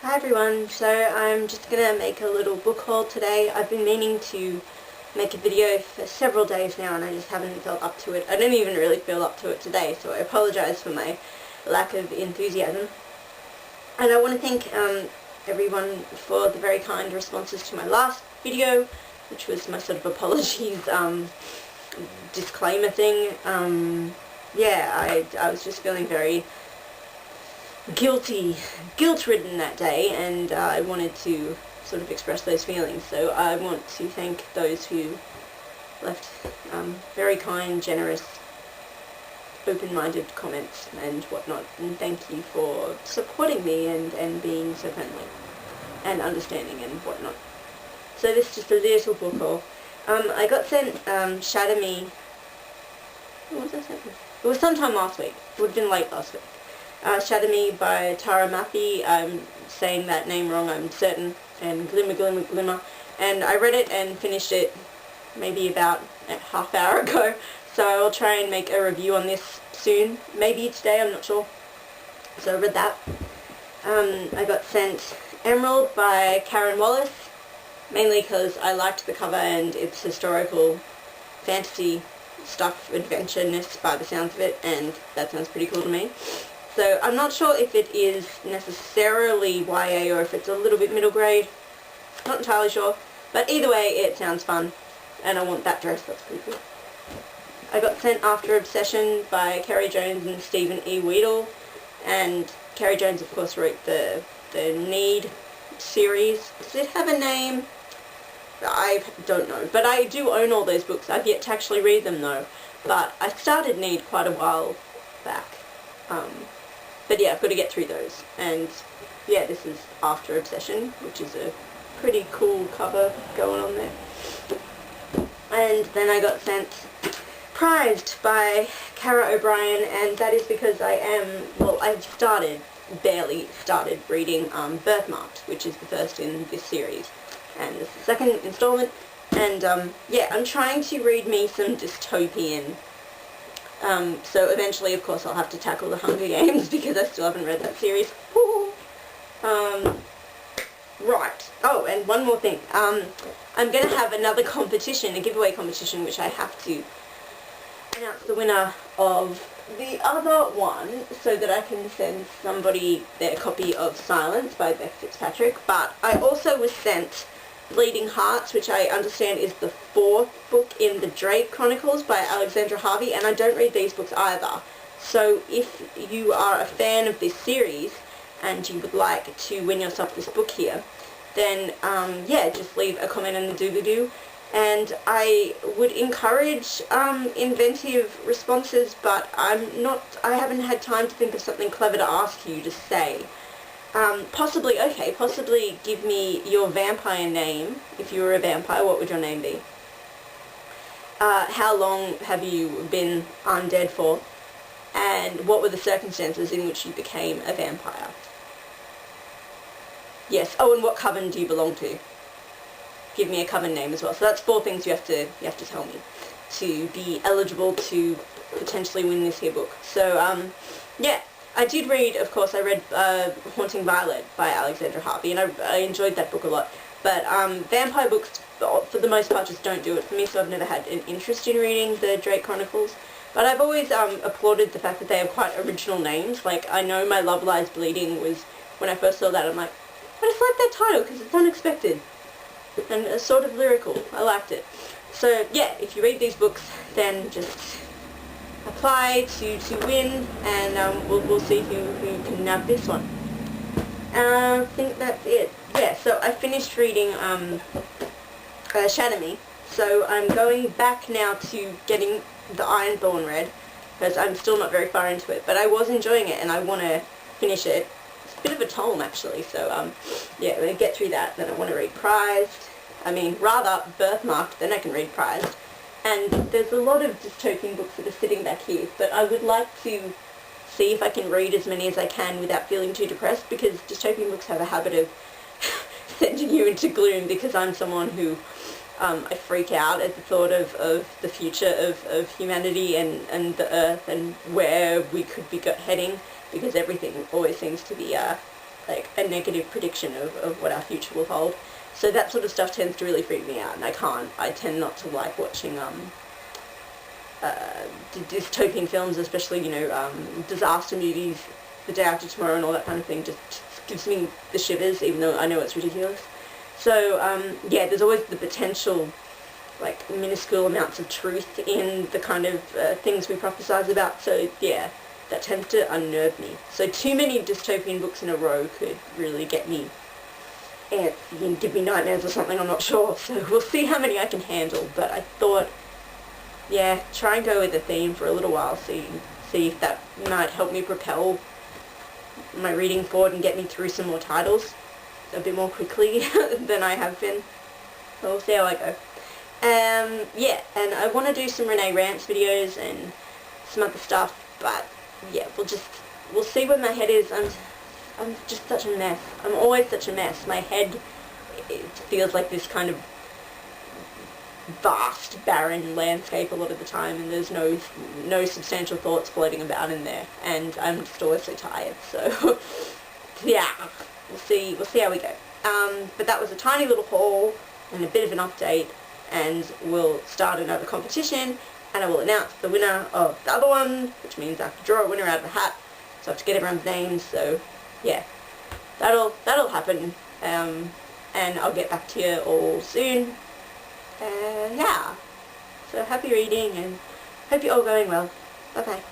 Hi everyone, so I'm just gonna make a little book haul today. I've been meaning to make a video for several days now and I just haven't felt up to it. I didn't even really feel up to it today, so I apologise for my lack of enthusiasm. And I want to thank everyone for the very kind responses to my last video, which was my sort of apologies disclaimer thing. Yeah, I was just feeling very guilt-ridden that day, and I wanted to sort of express those feelings. So I want to thank those who left very kind, generous, open-minded comments and whatnot, and thank you for supporting me and being so friendly and understanding and whatnot. So this is just a little book haul. I got sent Shatter Me. What was I sent? It was sometime last week. It would have been late last week. Shatter Me by Tara Maffey. I'm saying that name wrong, I'm certain. And Glimmer. And I read it and finished it maybe about a half hour ago. So I'll try and make a review on this soon. Maybe today, I'm not sure. So I read that. I got sent Emerald by Karen Wallace. Mainly because I liked the cover and it's historical fantasy stuff, adventure-ness by the sounds of it, and that sounds pretty cool to me. So I'm not sure if it is necessarily YA or if it's a little bit middle grade. Not entirely sure. But either way, it sounds fun. And I want that dress, that's pretty cool. I got sent After Obsession by Kerry Jones and Stephen E. Weedle. And Kerry Jones, of course, wrote the Need series. Does it have a name? I don't know. But I do own all those books. I've yet to actually read them, though. But I started Need quite a while back. But yeah, I've got to get through those. And yeah, this is After Obsession, which is a pretty cool cover going on there. And then I got sent Prized by Cara O'Brien, and that is because I've barely started reading Birthmarked, which is the first in this series. And this is the second installment. And yeah, I'm trying to read me some dystopian. So eventually, of course, I'll have to tackle The Hunger Games because I still haven't read that series. Right. Oh, and one more thing. I'm going to have another competition, a giveaway competition, which I have to announce the winner of the other one so that I can send somebody their copy of Silence by Beck Fitzpatrick. But I also was sent Bleeding Hearts, which I understand is the fourth book in the Drake Chronicles by Alexandra Harvey, and I don't read these books either. So if you are a fan of this series and you would like to win yourself this book here, then yeah, just leave a comment in the doobly-doo. And I would encourage inventive responses, but I haven't had time to think of something clever to ask you to say. Possibly give me your vampire name. If you were a vampire, what would your name be? How long have you been undead for? And what were the circumstances in which you became a vampire? Yes. Oh, and what coven do you belong to? Give me a coven name as well. So that's 4 things you have to tell me to be eligible to potentially win this here book. So yeah. I did read, of course, I read Haunting Violet by Alexandra Harvey, and I enjoyed that book a lot. But vampire books, for the most part, just don't do it for me, so I've never had an interest in reading the Drake Chronicles. But I've always applauded the fact that they have quite original names. Like, I know My Love Lies Bleeding was, when I first saw that, I'm like, I just like that title, because it's unexpected. And it's sort of lyrical. I liked it. So, yeah, if you read these books, then just apply to win, and we'll see who can nab this one. I think that's it. Yeah, so I finished reading Shatter Me, so I'm going back now to getting the Ironthorn read, because I'm still not very far into it, but I was enjoying it and I want to finish it. It's a bit of a tome actually, so yeah, I'm going to get through that. Then I want to read Birthmarked, then I can read Prized. And there's a lot of dystopian books that are sitting back here, but I would like to see if I can read as many as I can without feeling too depressed, because dystopian books have a habit of sending you into gloom, because I'm someone who I freak out at the thought of the future of humanity and the Earth and where we could be heading, because everything always seems to be like a negative prediction of what our future will hold. So that sort of stuff tends to really freak me out, and I tend not to like watching dystopian films, especially, disaster movies, The Day After Tomorrow and all that kind of thing. Just gives me the shivers, even though I know it's ridiculous. So, yeah, there's always the potential, like, minuscule amounts of truth in the kind of things we prophesize about. So, yeah, that tends to unnerve me. So too many dystopian books in a row could really get me, and give me nightmares or something, I'm not sure. So we'll see how many I can handle. But I thought, yeah, try and go with the theme for a little while, see if that might help me propel my reading forward and get me through some more titles a bit more quickly than I have been. So we'll see how I go. Yeah, and I want to do some Renee Rants videos and some other stuff, but yeah, we'll see where my head is. I'm just such a mess. I'm always such a mess. My head, it feels like this kind of vast, barren landscape a lot of the time, and there's no substantial thoughts floating about in there, and I'm just always so tired. So yeah, we'll see how we go. But that was a tiny little haul and a bit of an update, and we'll start another competition, and I will announce the winner of the other one, which means I have to draw a winner out of a hat, so I have to get everyone's names. So yeah, that'll happen, and I'll get back to you all soon. Yeah, so happy reading, and hope you're all going well. Bye bye.